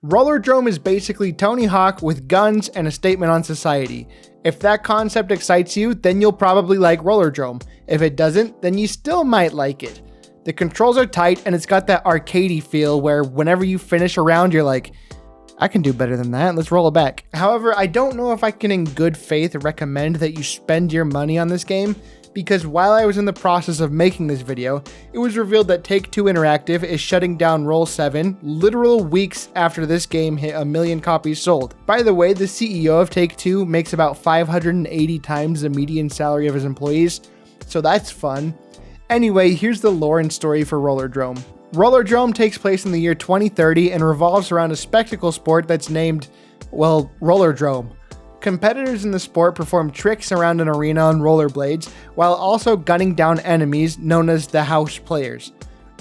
Rollerdrome is basically Tony Hawk with guns and a statement on society. If that concept excites you, then you'll probably like Rollerdrome. If it doesn't, then you still might like it. The controls are tight and it's got that arcadey feel where whenever you finish a round, you're like, I can do better than that, let's roll it back. However, I don't know if I can in good faith recommend that you spend your money on this game, because while I was in the process of making this video, it was revealed that Take-Two Interactive is shutting down Roll7 literal weeks after this game hit 1 million copies sold. By the way, the CEO of Take-Two makes about 580 times the median salary of his employees, so that's fun. Anyway, here's the lore and story for Rollerdrome. Rollerdrome takes place in the year 2030 and revolves around a spectacle sport that's named, well, Rollerdrome. Competitors in the sport perform tricks around an arena on rollerblades, while also gunning down enemies known as the house players.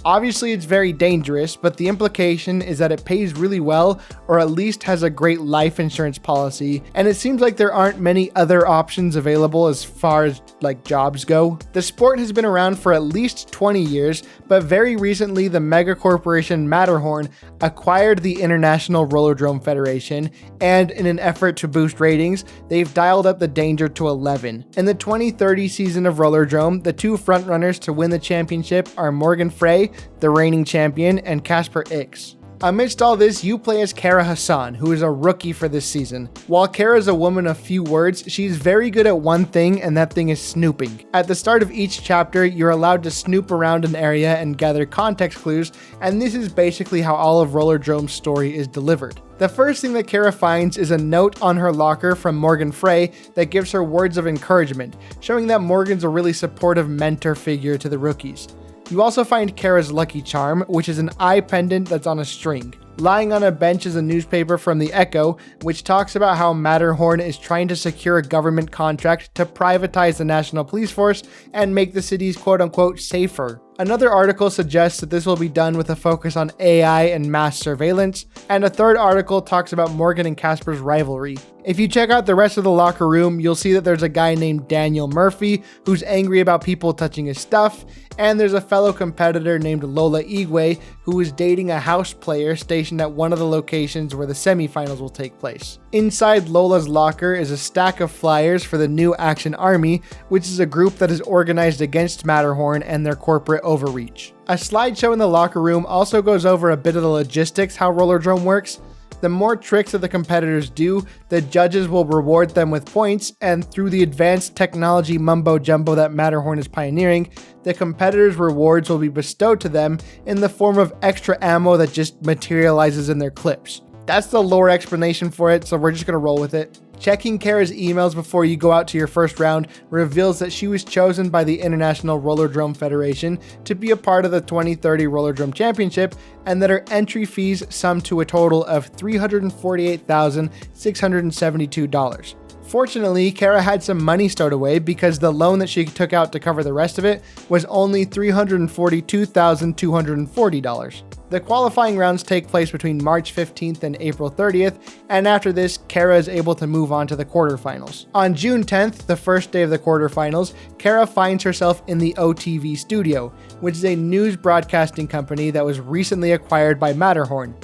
Obviously, it's very dangerous, but the implication is that it pays really well, or at least has a great life insurance policy, and it seems like there aren't many other options available as far as jobs go. The sport has been around for at least 20 years, but very recently the mega corporation Matterhorn acquired the International Rollerdrome Federation, and in an effort to boost ratings, they've dialed up the danger to 11. In the 2030 season of Rollerdrome, the two frontrunners to win the championship are Morgan Frey, the reigning champion, and Casper Ix. Amidst all this, you play as Kara Hassan, who is a rookie for this season. While Kara is a woman of few words, she's very good at one thing, and that thing is snooping. At the start of each chapter, you're allowed to snoop around an area and gather context clues, and this is basically how all of Rollerdrome's story is delivered. The first thing that Kara finds is a note on her locker from Morgan Frey that gives her words of encouragement, showing that Morgan's a really supportive mentor figure to the rookies. You also find Kara's lucky charm, which is an eye pendant that's on a string. Lying on a bench is a newspaper from the Echo, which talks about how Matterhorn is trying to secure a government contract to privatize the National Police Force and make the cities quote-unquote safer. Another article suggests that this will be done with a focus on AI and mass surveillance, and a third article talks about Morgan and Casper's rivalry. If you check out the rest of the locker room, you'll see that there's a guy named Daniel Murphy who's angry about people touching his stuff, and there's a fellow competitor named Lola Igwe who is dating a house player stationed at one of the locations where the semifinals will take place. Inside Lola's locker is a stack of flyers for the New Action Army, which is a group that is organized against Matterhorn and their corporate overreach. A slideshow in the locker room also goes over a bit of the logistics how Rollerdrome works. The more tricks that the competitors do, the judges will reward them with points, and through the advanced technology mumbo jumbo that Matterhorn is pioneering, the competitors' rewards will be bestowed to them in the form of extra ammo that just materializes in their clips. That's the lore explanation for it, so we're just gonna roll with it. Checking Kara's emails before you go out to your first round reveals that she was chosen by the International Rollerdrome Federation to be a part of the 2030 Rollerdrome Championship, and that her entry fees sum to a total of $348,672. Fortunately, Kara had some money stowed away because the loan that she took out to cover the rest of it was only $342,240. The qualifying rounds take place between March 15th and April 30th, and after this, Kara is able to move on to the quarterfinals. On June 10th, the first day of the quarterfinals, Kara finds herself in the OTV studio, which is a news broadcasting company that was recently acquired by Matterhorn.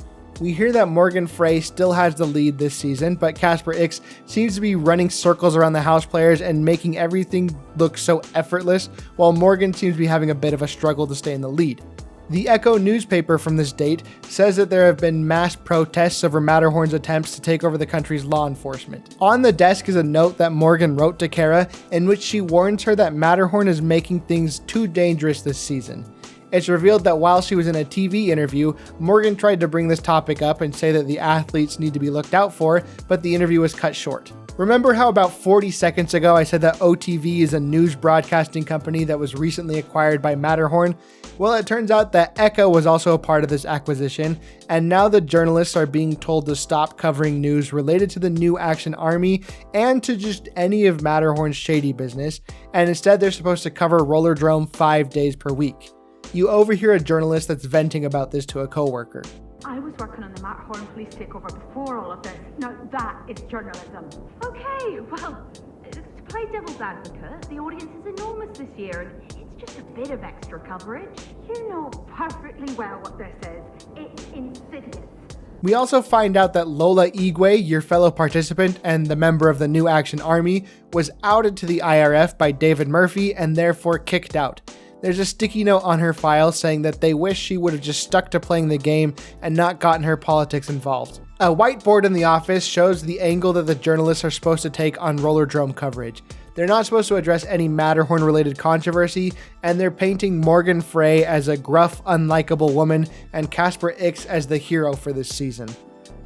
We hear that Morgan Frey still has the lead this season, but Casper Ix seems to be running circles around the house players and making everything look so effortless, while Morgan seems to be having a bit of a struggle to stay in the lead. The Echo newspaper from this date says that there have been mass protests over Matterhorn's attempts to take over the country's law enforcement. On the desk is a note that Morgan wrote to Kara in which she warns her that Matterhorn is making things too dangerous this season. It's revealed that while she was in a TV interview, Morgan tried to bring this topic up and say that the athletes need to be looked out for, but the interview was cut short. Remember how about 40 seconds ago I said that OTV is a news broadcasting company that was recently acquired by Matterhorn? Well, it turns out that Echo was also a part of this acquisition, and now the journalists are being told to stop covering news related to the New Action Army and to just any of Matterhorn's shady business, and instead they're supposed to cover Rollerdrome 5 days per week. You overhear a journalist that's venting about this to a coworker. I was working on the Matterhorn police takeover before all of this. Now that is journalism. Okay, well, to play devil's advocate, the audience is enormous this year, and it's just a bit of extra coverage. You know perfectly well what this is. It's insidious. We also find out that Lola Igwe, your fellow participant and the member of the New Action Army, was outed to the IRF by David Murphy and therefore kicked out. There's a sticky note on her file saying that they wish she would have just stuck to playing the game and not gotten her politics involved. A whiteboard in the office shows the angle that the journalists are supposed to take on Rollerdrome coverage. They're not supposed to address any Matterhorn-related controversy, and they're painting Morgan Frey as a gruff, unlikable woman and Casper Ix as the hero for this season.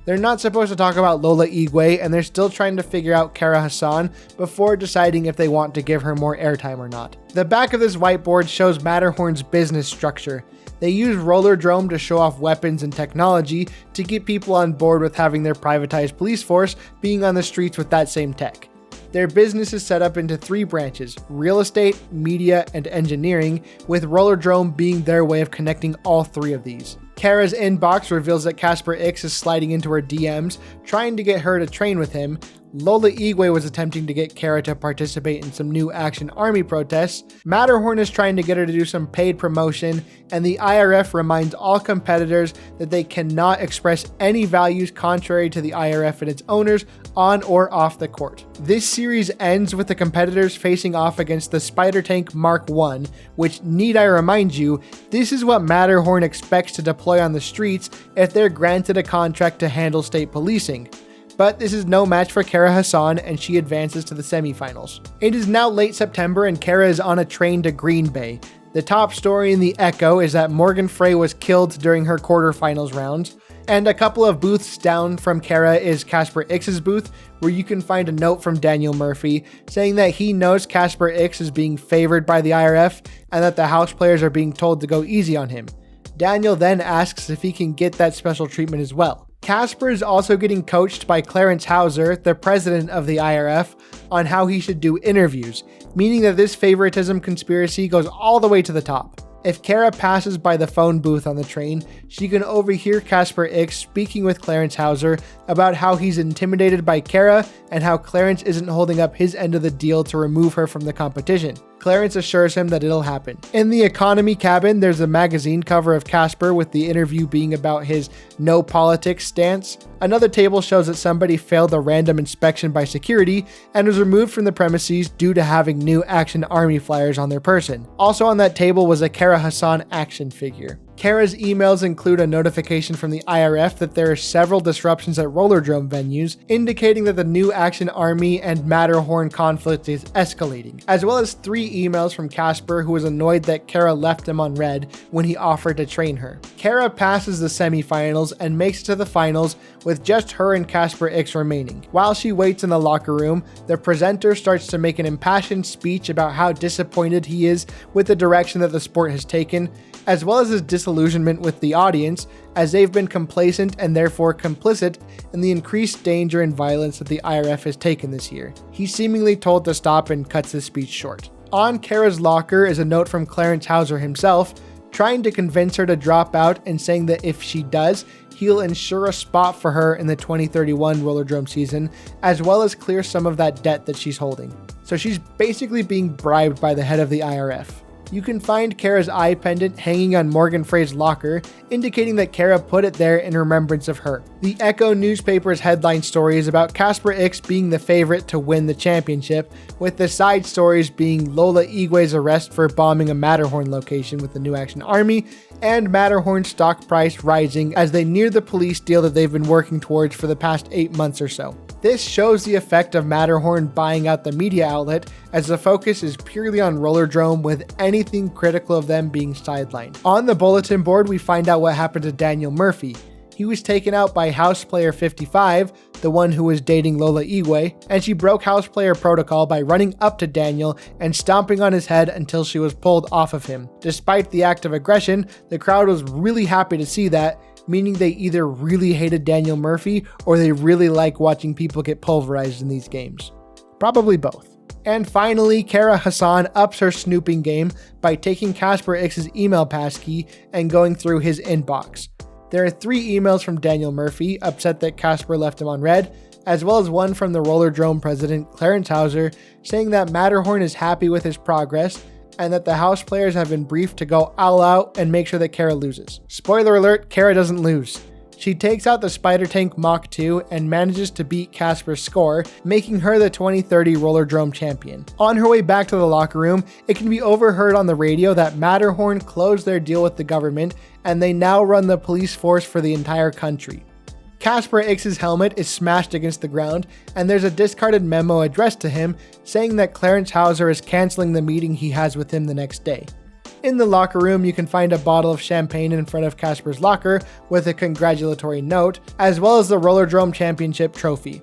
They're not supposed to talk about Lola Igwe, and they're still trying to figure out Kara Hassan before deciding if they want to give her more airtime or not. The back of this whiteboard shows Matterhorn's business structure. They use Rollerdrome to show off weapons and technology to get people on board with having their privatized police force being on the streets with that same tech. Their business is set up into 3 branches: real estate, media, and engineering, with Rollerdrome being their way of connecting all 3 of these. Kara's inbox reveals that Casper Ix is sliding into her DMs, trying to get her to train with him. Lola Igwe was attempting to get Kara to participate in some New Action Army protests. Matterhorn is trying to get her to do some paid promotion, and the IRF reminds all competitors that they cannot express any values contrary to the IRF and its owners on or off the court. This series ends with the competitors facing off against the Spider Tank Mark I, which, need I remind you, this is what Matterhorn expects to deploy on the streets if they're granted a contract to handle state policing. But this is no match for Kara Hassan, and she advances to the semifinals. It is now late September and Kara is on a train to Green Bay. The top story in the Echo is that Morgan Frey was killed during her quarterfinals rounds, and a couple of booths down from Kara is Casper Ix's booth, where you can find a note from Daniel Murphy saying that he knows Casper Ix is being favored by the IRF and that the house players are being told to go easy on him. Daniel then asks if he can get that special treatment as well. Casper is also getting coached by Clarence Hauser, the president of the IRF, on how he should do interviews, meaning that this favoritism conspiracy goes all the way to the top. If Kara passes by the phone booth on the train, she can overhear Casper Ix speaking with Clarence Hauser about how he's intimidated by Kara and how Clarence isn't holding up his end of the deal to remove her from the competition. Clarence assures him that it'll happen. In the economy cabin, there's a magazine cover of Casper with the interview being about his no politics stance. Another table shows that somebody failed a random inspection by security and was removed from the premises due to having New Action Army flyers on their person. Also on that table was a Kara Hassan action figure. Kara's emails include a notification from the IRF that there are several disruptions at Rollerdrome venues, indicating that the New Action Army and Matterhorn conflict is escalating, as well as 3 emails from Casper, who was annoyed that Kara left him on red when he offered to train her. Kara passes the semifinals and makes it to the finals with just her and Casper Ix remaining. While she waits in the locker room, the presenter starts to make an impassioned speech about how disappointed he is with the direction that the sport has taken, as well as his disillusionment with the audience, as they've been complacent and therefore complicit in the increased danger and violence that the IRF has taken this year. He's seemingly told to stop and cuts his speech short. On Kara's locker is a note from Clarence Hauser himself, trying to convince her to drop out and saying that if she does, he'll ensure a spot for her in the 2031 Rollerdrome season, as well as clear some of that debt that she's holding. So she's basically being bribed by the head of the IRF. You can find Kara's eye pendant hanging on Morgan Frey's locker, indicating that Kara put it there in remembrance of her. The Echo newspaper's headline story is about Casper Ix being the favorite to win the championship, with the side stories being Lola Igwe's arrest for bombing a Matterhorn location with the New Action Army, and Matterhorn's stock price rising as they near the police deal that they've been working towards for the past 8 months or so. This shows the effect of Matterhorn buying out the media outlet, as the focus is purely on Rollerdrome, with anything critical of them being sidelined. On the bulletin board, we find out what happened to Daniel Murphy. He was taken out by house player 55, the one who was dating Lola Igwe, and she broke house player protocol by running up to Daniel and stomping on his head until she was pulled off of him. Despite the act of aggression, the crowd was really happy to see that, meaning they either really hated Daniel Murphy or they really like watching people get pulverized in these games. Probably both. And finally, Kara Hassan ups her snooping game by taking Casper X's email passkey and going through his inbox. There are 3 emails from Daniel Murphy, upset that Casper left him on red, as well as one from the Rollerdrome president, Clarence Hauser, saying that Matterhorn is happy with his progress and that the house players have been briefed to go all out and make sure that Kara loses. Spoiler alert, Kara doesn't lose. She takes out the Spider Tank Mach 2 and manages to beat Casper's score, making her the 2030 Rollerdrome champion. On her way back to the locker room, it can be overheard on the radio that Matterhorn closed their deal with the government and they now run the police force for the entire country. Casper X's helmet is smashed against the ground, and there's a discarded memo addressed to him saying that Clarence Hauser is canceling the meeting he has with him the next day. In the locker room, you can find a bottle of champagne in front of Casper's locker with a congratulatory note, as well as the Rollerdrome Championship trophy.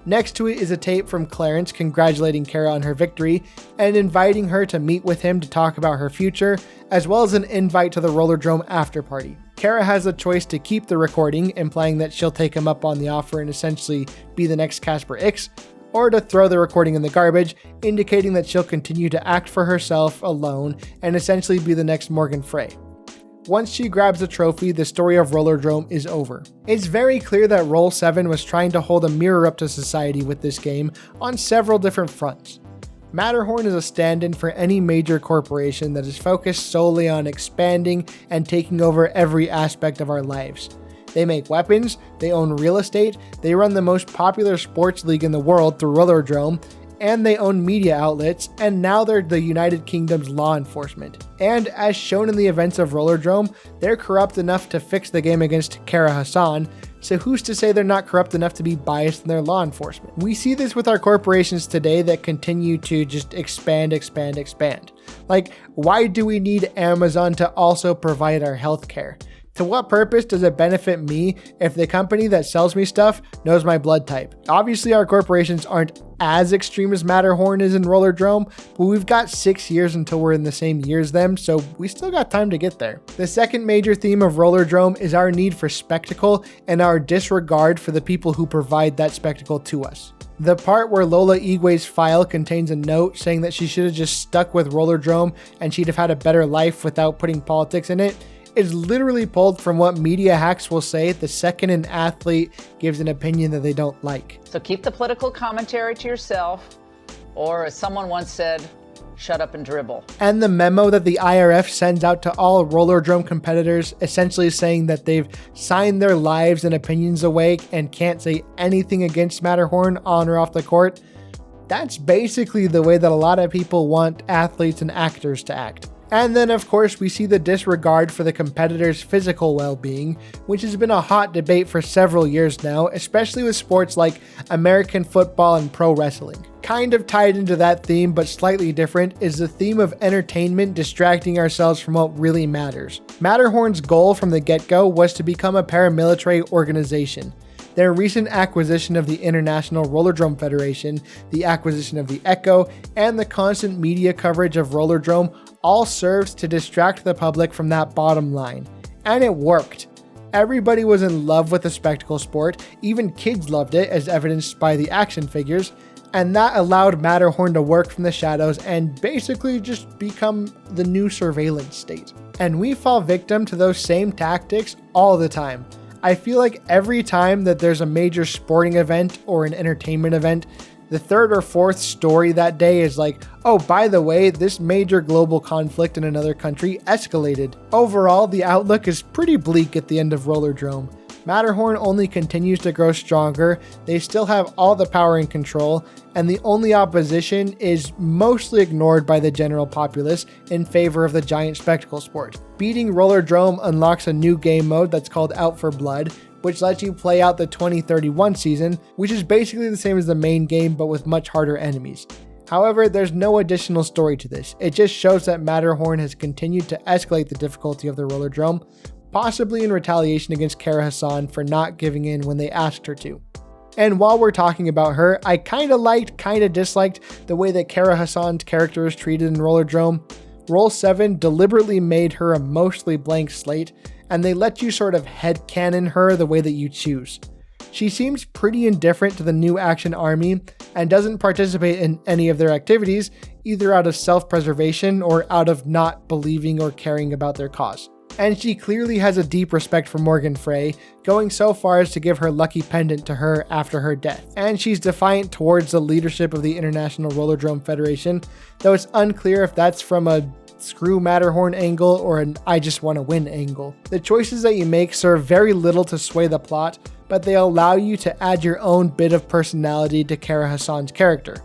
Next to it is a tape from Clarence congratulating Kara on her victory and inviting her to meet with him to talk about her future, as well as an invite to the Rollerdrome after party. Kara has a choice to keep the recording, implying that she'll take him up on the offer and essentially be the next Casper X, or to throw the recording in the garbage, indicating that she'll continue to act for herself alone and essentially be the next Morgan Frey. Once she grabs the trophy, the story of Rollerdrome is over. It's very clear that Roll7 was trying to hold a mirror up to society with this game on several different fronts. Matterhorn is a stand-in for any major corporation that is focused solely on expanding and taking over every aspect of our lives. They make weapons, they own real estate, they run the most popular sports league in the world through Rollerdrome, and they own media outlets, and now they're the United Kingdom's law enforcement. And as shown in the events of Rollerdrome, they're corrupt enough to fix the game against Kara Hassan, so who's to say they're not corrupt enough to be biased in their law enforcement? We see this with our corporations today that continue to just expand. Like, why do we need Amazon to also provide our healthcare? To what purpose does it benefit me if the company that sells me stuff knows my blood type? Obviously, our corporations aren't as extreme as Matterhorn is in Rollerdrome, but we've got 6 years until we're in the same year as them, so we still got time to get there. The second major theme of Rollerdrome is our need for spectacle and our disregard for the people who provide that spectacle to us. The part where Lola Igwe's file contains a note saying that she should have just stuck with Rollerdrome and she'd have had a better life without putting politics in it is literally pulled from what media hacks will say the second an athlete gives an opinion that they don't like. So keep the political commentary to yourself, or as someone once said, shut up and dribble. And the memo that the IRF sends out to all Rollerdrome competitors, essentially saying that they've signed their lives and opinions away and can't say anything against Matterhorn on or off the court, that's basically the way that a lot of people want athletes and actors to act. And then, of course, we see the disregard for the competitors' physical well-being, which has been a hot debate for several years now, especially with sports like American football and pro wrestling. Kind of tied into that theme, but slightly different, is the theme of entertainment distracting ourselves from what really matters. Matterhorn's goal from the get-go was to become a paramilitary organization. Their recent acquisition of the International Rollerdrome Federation, the acquisition of the Echo, and the constant media coverage of Rollerdrome all serves to distract the public from that bottom line. And it worked. Everybody was in love with the spectacle sport, even kids loved it as evidenced by the action figures, and that allowed Matterhorn to work from the shadows and basically just become the new surveillance state. And we fall victim to those same tactics all the time. I feel like every time that there's a major sporting event or an entertainment event, the third or fourth story that day is like, oh, by the way, this major global conflict in another country escalated. Overall, the outlook is pretty bleak at the end of Rollerdrome. Matterhorn only continues to grow stronger, they still have all the power and control, and the only opposition is mostly ignored by the general populace in favor of the giant spectacle sport. Beating Rollerdrome unlocks a new game mode that's called Out for Blood, which lets you play out the 2031 season, which is basically the same as the main game but with much harder enemies. However, there's no additional story to this. It just shows that Matterhorn has continued to escalate the difficulty of the Rollerdrome, possibly in retaliation against Kara Hassan for not giving in when they asked her to. And while we're talking about her, I kinda liked, kinda disliked the way that Kara Hassan's character is treated in Rollerdrome. Roll7 deliberately made her a mostly blank slate, and they let you sort of headcanon her the way that you choose. She seems pretty indifferent to the new Action Army and doesn't participate in any of their activities, either out of self-preservation or out of not believing or caring about their cause. And she clearly has a deep respect for Morgan Frey, going so far as to give her lucky pendant to her after her death. And she's defiant towards the leadership of the International Rollerdrome Federation, though it's unclear if that's from a screw Matterhorn angle or an I just want to win angle. The choices that you make serve very little to sway the plot, but they allow you to add your own bit of personality to Kara Hassan's character.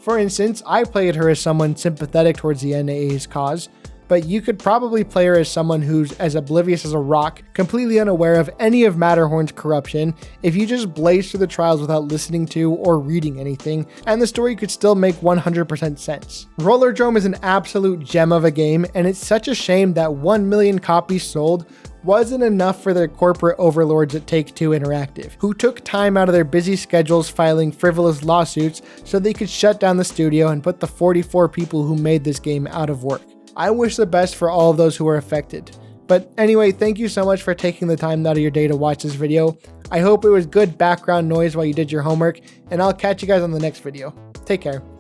For instance, I played her as someone sympathetic towards the NAA's cause, but you could probably play her as someone who's as oblivious as a rock, completely unaware of any of Matterhorn's corruption if you just blaze through the trials without listening to or reading anything, and the story could still make 100% sense. Rollerdrome is an absolute gem of a game, and it's such a shame that 1 million copies sold wasn't enough for the corporate overlords at Take-Two Interactive, who took time out of their busy schedules filing frivolous lawsuits so they could shut down the studio and put the 44 people who made this game out of work. I wish the best for all of those who are affected. But anyway, thank you so much for taking the time out of your day to watch this video. I hope it was good background noise while you did your homework, and I'll catch you guys on the next video. Take care.